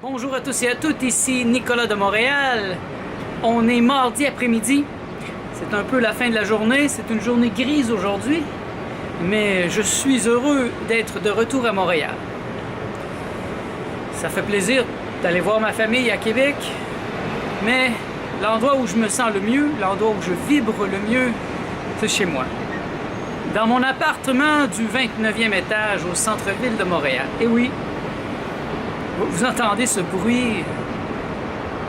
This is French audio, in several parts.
Bonjour à tous et à toutes, ici Nicolas de Montréal. On est mardi après-midi. C'est un peu la fin de la journée, c'est une journée grise aujourd'hui, mais je suis heureux d'être de retour à Montréal. Ça fait plaisir d'aller voir ma famille à Québec, mais l'endroit où je me sens le mieux, l'endroit où je vibre le mieux, c'est chez moi. Dans mon appartement du 29e étage au centre-ville de Montréal. Et oui, vous entendez ce bruit,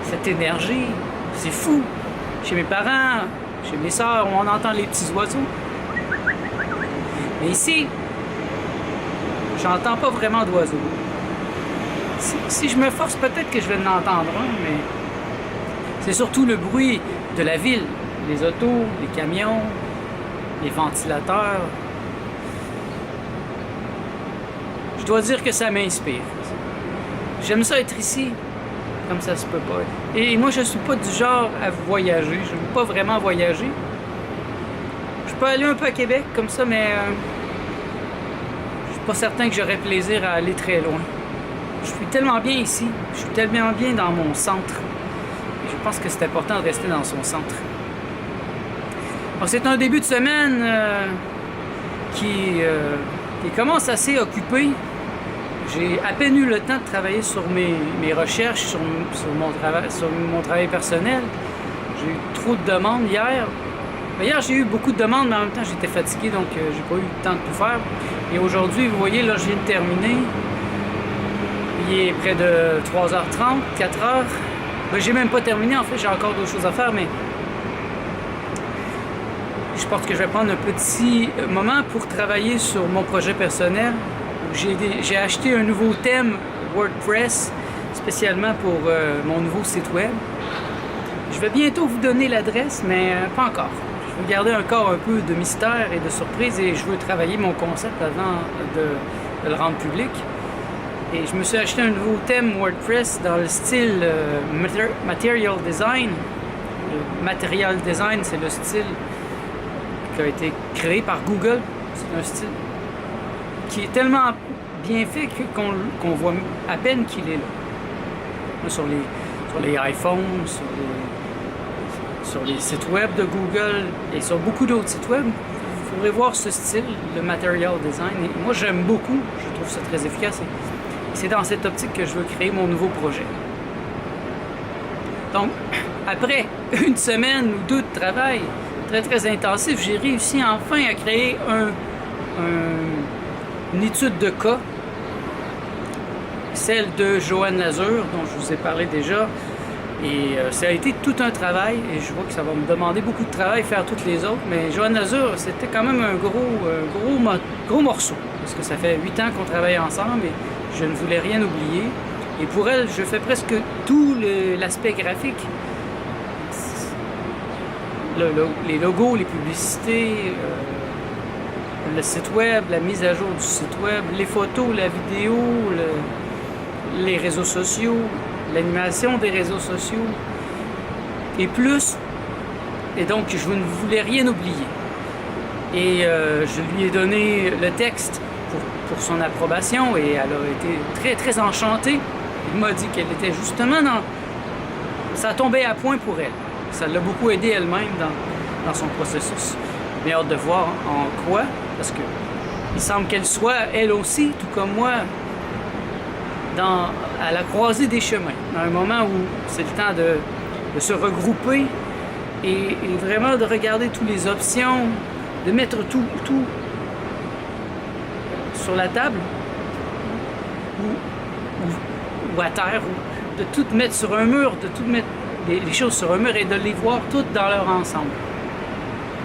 cette énergie, c'est fou. Chez mes parents, chez mes sœurs, on entend les petits oiseaux. Mais ici, j'entends pas vraiment d'oiseaux. Si je me force, peut-être que je vais en entendre un, mais c'est surtout le bruit de la ville. Les autos, les camions, les ventilateurs. Je dois dire que ça m'inspire. J'aime ça être ici, comme ça se peut pas. Et moi, je suis pas du genre à voyager. Je veux pas vraiment voyager. Je peux aller un peu à Québec, comme ça, mais je suis pas certain que j'aurais plaisir à aller très loin. Je suis tellement bien ici. Je suis tellement bien dans mon centre. Et je pense que c'est important de rester dans son centre. Alors, c'est un début de semaine qui commence assez occupé. J'ai à peine eu le temps de travailler sur mes recherches, sur mon travail personnel. J'ai eu trop de demandes hier. Hier, j'ai eu beaucoup de demandes, mais en même temps, j'étais fatigué, donc j'ai pas eu le temps de tout faire. Et aujourd'hui, vous voyez, là, je viens de terminer. Il est près de 3h30, 4h. Ben, j'ai même pas terminé, en fait, j'ai encore d'autres choses à faire, mais je pense que je vais prendre un petit moment pour travailler sur mon projet personnel. J'ai acheté un nouveau thème WordPress spécialement pour mon nouveau site web. Je vais bientôt vous donner l'adresse, mais pas encore. Je veux garder encore un peu de mystère et de surprise et je veux travailler mon concept avant de le rendre public. Et je me suis acheté un nouveau thème WordPress dans le style Material Design. Le Material Design, c'est le style qui a été créé par Google. C'est un style qui est tellement bien fait qu'on voit à peine qu'il est là. Sur les iPhones, sur les sites web de Google et sur beaucoup d'autres sites web, vous pourrez voir ce style, le Material Design. Et moi, j'aime beaucoup, je trouve ça très efficace. Et c'est dans cette optique que je veux créer mon nouveau projet. Donc, après une semaine ou deux de travail très très intensif, j'ai réussi enfin à créer une étude de cas, celle de Joanne Lazur, dont je vous ai parlé déjà. Et ça a été tout un travail, et je vois que ça va me demander beaucoup de travail faire toutes les autres, mais Joanne Lazur, c'était quand même un gros morceau, parce que ça fait 8 ans qu'on travaille ensemble, et je ne voulais rien oublier. Et pour elle, je fais presque tout l'aspect graphique. Les logos, les publicités, le site web, la mise à jour du site web, les photos, la vidéo, les réseaux sociaux, l'animation des réseaux sociaux et plus. Et donc, je ne voulais rien oublier. Et je lui ai donné le texte pour son approbation et elle a été très, très enchantée. Elle m'a dit qu'elle était justement ça tombait à point pour elle. Ça l'a beaucoup aidé elle-même dans son processus. J'ai hâte de voir en quoi, parce que il semble qu'elle soit, elle aussi, tout comme moi, à la croisée des chemins, dans un moment où c'est le temps de se regrouper et vraiment de regarder toutes les options, de mettre tout sur la table ou à terre, ou de tout mettre sur un mur, de tout mettre les choses sur un mur et de les voir toutes dans leur ensemble.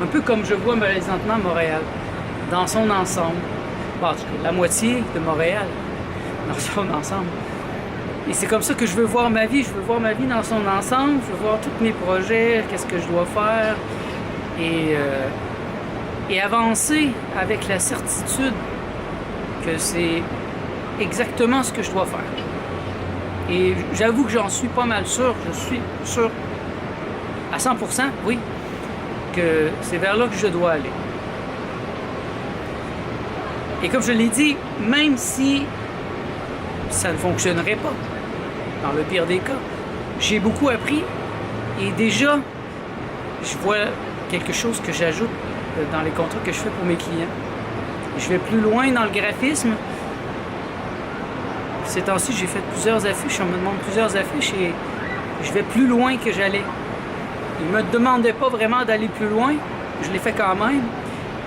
Un peu comme je vois présentement Montréal, dans son ensemble. Bon, en tout cas, la moitié de Montréal, dans son ensemble. Et c'est comme ça que je veux voir ma vie. Je veux voir ma vie dans son ensemble. Je veux voir tous mes projets, qu'est-ce que je dois faire. Et avancer avec la certitude que c'est exactement ce que je dois faire. Et j'avoue que j'en suis pas mal sûr. Je suis sûr à 100%, oui, que c'est vers là que je dois aller. Et comme je l'ai dit, même si ça ne fonctionnerait pas, dans le pire des cas. J'ai beaucoup appris et déjà, je vois quelque chose que j'ajoute dans les contrats que je fais pour mes clients. Je vais plus loin dans le graphisme. Ces temps-ci, j'ai fait plusieurs affiches, on me demande plusieurs affiches et je vais plus loin que j'allais. Ils ne me demandaient pas vraiment d'aller plus loin, je l'ai fait quand même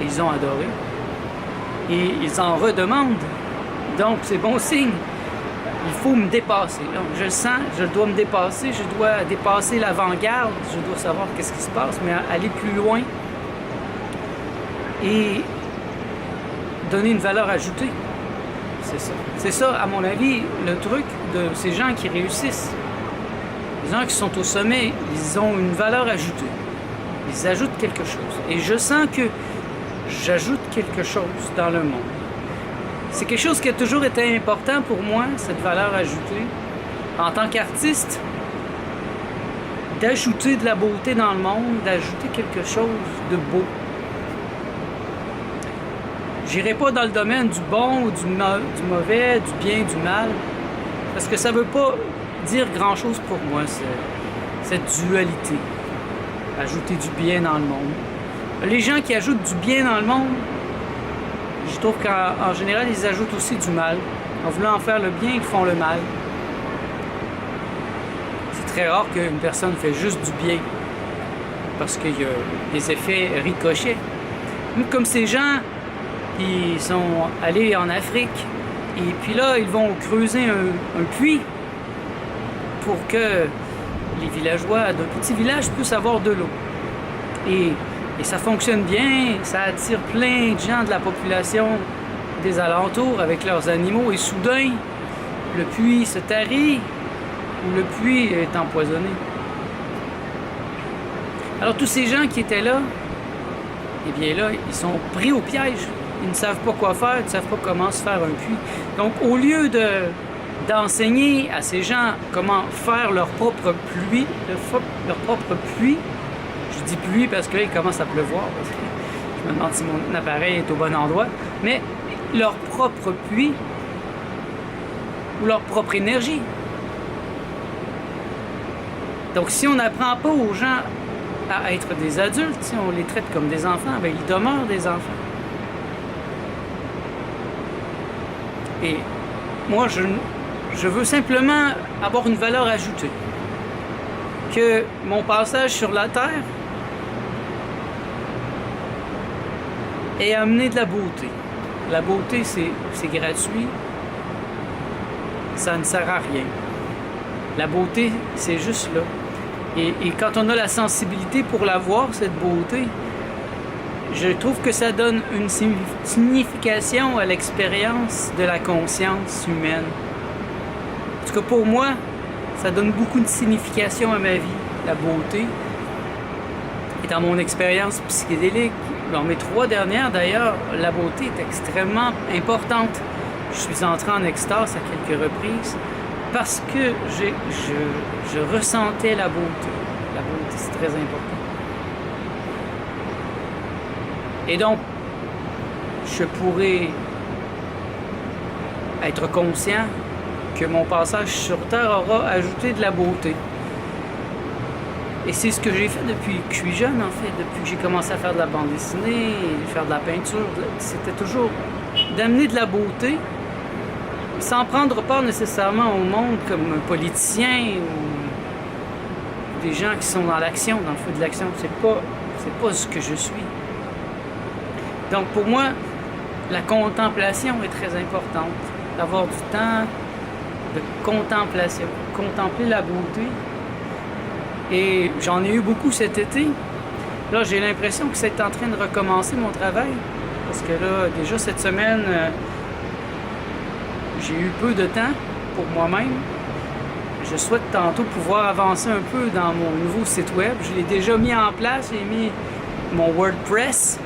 et ils ont adoré. Et ils en redemandent, donc c'est bon signe. Il faut me dépasser. Donc, je le sens, je dois me dépasser, je dois dépasser l'avant-garde, je dois savoir qu'est-ce qui se passe, mais aller plus loin et donner une valeur ajoutée. C'est ça. C'est ça, à mon avis, le truc de ces gens qui réussissent. Les gens qui sont au sommet, ils ont une valeur ajoutée. Ils ajoutent quelque chose. Et je sens que j'ajoute quelque chose dans le monde. C'est quelque chose qui a toujours été important pour moi, cette valeur ajoutée. En tant qu'artiste, d'ajouter de la beauté dans le monde, d'ajouter quelque chose de beau. J'irai pas dans le domaine du bon ou du mauvais, du bien, du mal, parce que ça veut pas dire grand-chose pour moi, cette dualité. Ajouter du bien dans le monde. Les gens qui ajoutent du bien dans le monde, je trouve qu'en général, ils ajoutent aussi du mal. En voulant en faire le bien, ils font le mal. C'est très rare qu'une personne fait juste du bien, parce qu'il y a des effets ricochets. Comme ces gens qui sont allés en Afrique, et puis là, ils vont creuser un puits pour que les villageois d'un petit village puissent avoir de l'eau. Et ça fonctionne bien, ça attire plein de gens de la population des alentours avec leurs animaux, et soudain, le puits se tarit ou le puits est empoisonné. Alors tous ces gens qui étaient là, eh bien là, ils sont pris au piège. Ils ne savent pas quoi faire, ils ne savent pas comment se faire un puits. Donc au lieu d'enseigner à ces gens comment faire leur propre puits, je dis pluie parce que là, il commence à pleuvoir, parce que je me demande si mon appareil est au bon endroit, mais leur propre puits ou leur propre énergie. Donc si on n'apprend pas aux gens à être des adultes, si on les traite comme des enfants, bien, ils demeurent des enfants. Et moi, je veux simplement avoir une valeur ajoutée. Que mon passage sur la Terre ait amené de la beauté. La beauté, c'est gratuit. Ça ne sert à rien. La beauté, c'est juste là. Et quand on a la sensibilité pour la voir, cette beauté, je trouve que ça donne une signification à l'expérience de la conscience humaine. En tout cas, pour moi, ça donne beaucoup de signification à ma vie, la beauté. Et dans mon expérience psychédélique, dans mes 3 dernières d'ailleurs, la beauté est extrêmement importante. Je suis entré en extase à quelques reprises parce que je ressentais la beauté. La beauté, c'est très important. Et donc, je pourrais être conscient que mon passage sur Terre aura ajouté de la beauté. Et c'est ce que j'ai fait depuis que je suis jeune, en fait, depuis que j'ai commencé à faire de la bande dessinée, faire de la peinture. C'était toujours d'amener de la beauté, sans prendre part nécessairement au monde comme un politicien ou des gens qui sont dans l'action, dans le feu de l'action. C'est pas ce que je suis. Donc pour moi, la contemplation est très importante. D'avoir du temps de contemplation, contempler la beauté. Et j'en ai eu beaucoup cet été. Là, j'ai l'impression que c'est en train de recommencer mon travail. Parce que là, déjà cette semaine, j'ai eu peu de temps pour moi-même. Je souhaite tantôt pouvoir avancer un peu dans mon nouveau site web. Je l'ai déjà mis en place, j'ai mis mon WordPress.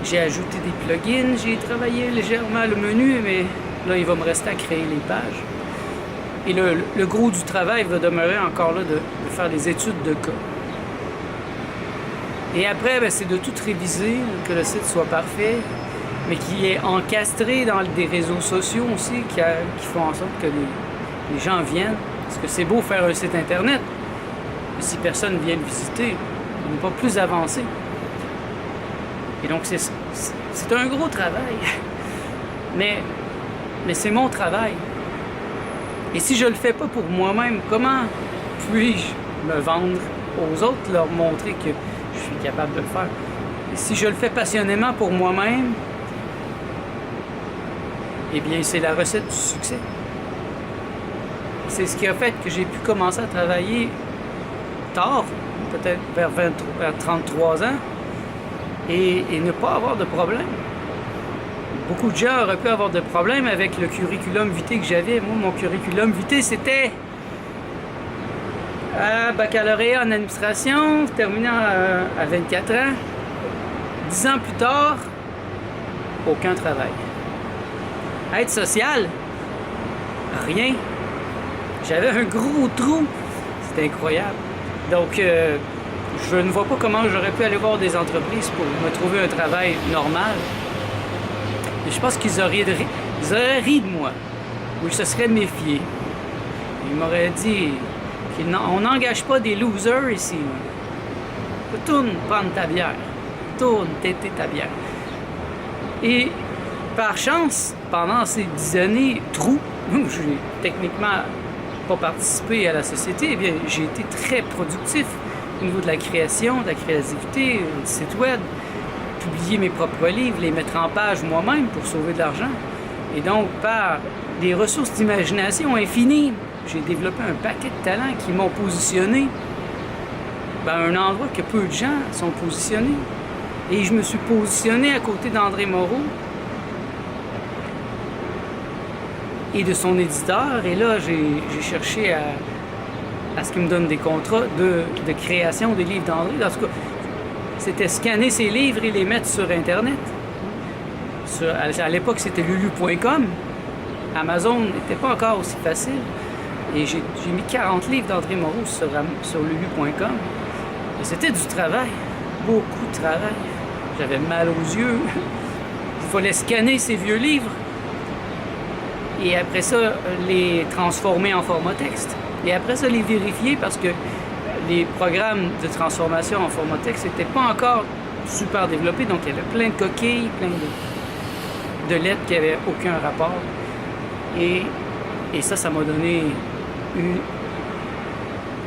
J'ai ajouté des plugins, j'ai travaillé légèrement le menu, mais là, il va me rester à créer les pages. Et le gros du travail va demeurer encore là de faire des études de cas. Et après, ben, c'est de tout réviser, que le site soit parfait, mais qui est encastré dans des réseaux sociaux aussi, qui font en sorte que les gens viennent. Parce que c'est beau faire un site internet, mais si personne vient le visiter, on n'est pas plus avancé. Et donc c'est un gros travail. Mais c'est mon travail. Et si je le fais pas pour moi-même, comment puis-je me vendre aux autres, leur montrer que je suis capable de le faire? Et si je le fais passionnément pour moi-même, eh bien, c'est la recette du succès. C'est ce qui a fait que j'ai pu commencer à travailler tard, peut-être vers 33 ans, et ne pas avoir de problème. Beaucoup de gens auraient pu avoir de problèmes avec le curriculum vitae que j'avais. Moi, mon curriculum vitae, c'était baccalauréat en administration, terminant à 24 ans. 10 ans plus tard, aucun travail. Aide sociale, rien. J'avais un gros trou. C'était incroyable. Donc, je ne vois pas comment j'aurais pu aller voir des entreprises pour me trouver un travail normal. Et je pense qu'ils auraient ri de moi. Ou ils se seraient méfiés. Ils m'auraient dit qu'on n'engage pas des losers ici. Tourne prendre ta bière. Tourne têter ta bière. Et par chance, pendant ces 10 années trous, où j'ai techniquement pas participé à la société, eh bien, j'ai été très productif au niveau de la création, de la créativité, du site web, publier mes propres livres, les mettre en page moi-même pour sauver de l'argent. Et donc, par des ressources d'imagination infinies, j'ai développé un paquet de talents qui m'ont positionné à un endroit que peu de gens sont positionnés. Et je me suis positionné à côté d'André Moreau et de son éditeur. Et là, j'ai cherché à ce qu'il me donne des contrats de création des livres d'André. En tout cas, c'était scanner ses livres et les mettre sur Internet. À l'époque, c'était lulu.com. Amazon n'était pas encore aussi facile. Et j'ai mis 40 livres d'André Moreau sur lulu.com. Et c'était du travail, beaucoup de travail. J'avais mal aux yeux. Il fallait scanner ces vieux livres. Et après ça, les transformer en format texte. Et après ça, les vérifier parce que les programmes de transformation en format texte n'étaient pas encore super développés. Donc, il y avait plein de coquilles, plein de lettres qui n'avaient aucun rapport. Et ça m'a donné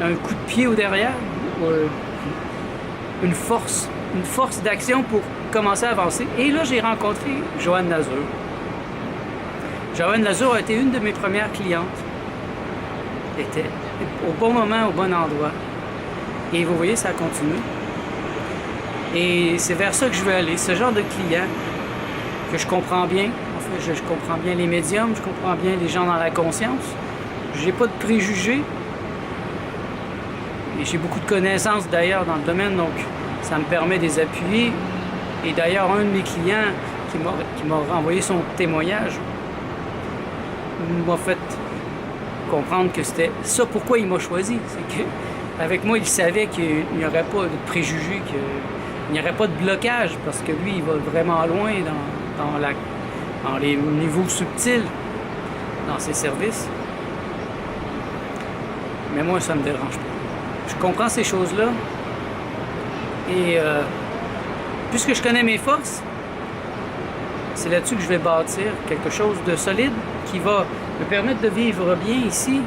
un coup de pied au derrière, une force d'action pour commencer à avancer. Et là, j'ai rencontré Joanne Lazur. Joanne Lazur a été une de mes premières clientes. Elle était au bon moment, au bon endroit. Et vous voyez, ça a continué. Et c'est vers ça que je veux aller. Ce genre de client que je comprends bien. En fait, je comprends bien les médiums, je comprends bien les gens dans la conscience. J'ai pas de préjugés. Et j'ai beaucoup de connaissances d'ailleurs dans le domaine, donc ça me permet de les appuyer. Et d'ailleurs, un de mes clients qui m'a renvoyé son témoignage m'a fait comprendre que c'était ça pourquoi il m'a choisi. C'est qu'avec moi, il savait qu'il n'y aurait pas de préjugés, qu'il n'y aurait pas de blocage, parce que lui, il va vraiment loin dans les niveaux subtils dans ses services. Mais moi, ça me dérange pas. Je comprends ces choses-là. Et puisque je connais mes forces, c'est là-dessus que je vais bâtir quelque chose de solide qui va me permettre de vivre bien ici,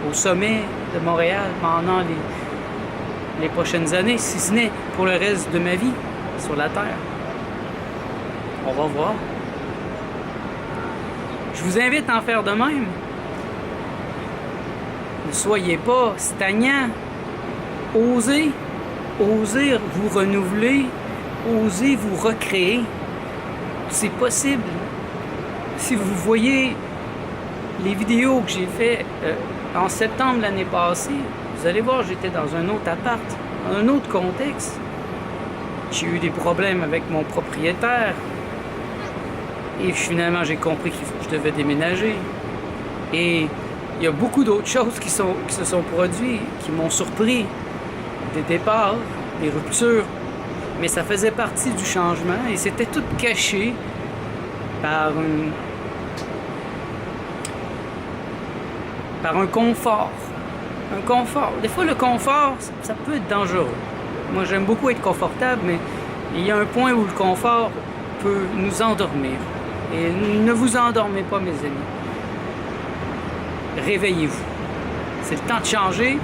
au sommet de Montréal, pendant les prochaines années, si ce n'est pour le reste de ma vie sur la Terre. On va voir. Je vous invite à en faire de même. Ne soyez pas stagnants. Osez vous renouveler, osez vous recréer. C'est possible. Si vous voyez les vidéos que j'ai faites en septembre l'année passée, vous allez voir, j'étais dans un autre appart, dans un autre contexte. J'ai eu des problèmes avec mon propriétaire. Et finalement, j'ai compris que je devais déménager. Et il y a beaucoup d'autres choses qui se sont produites, qui m'ont surpris. Des départs, des ruptures. Mais ça faisait partie du changement et c'était tout caché par par un confort. Un confort. Des fois, le confort, ça peut être dangereux. Moi, j'aime beaucoup être confortable, mais il y a un point où le confort peut nous endormir. Et ne vous endormez pas, mes amis. Réveillez-vous. C'est le temps de changer.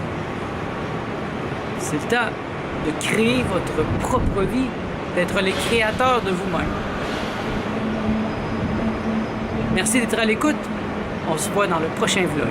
C'est le temps de créer votre propre vie, d'être les créateurs de vous-même. Merci d'être à l'écoute. On se voit dans le prochain vlog.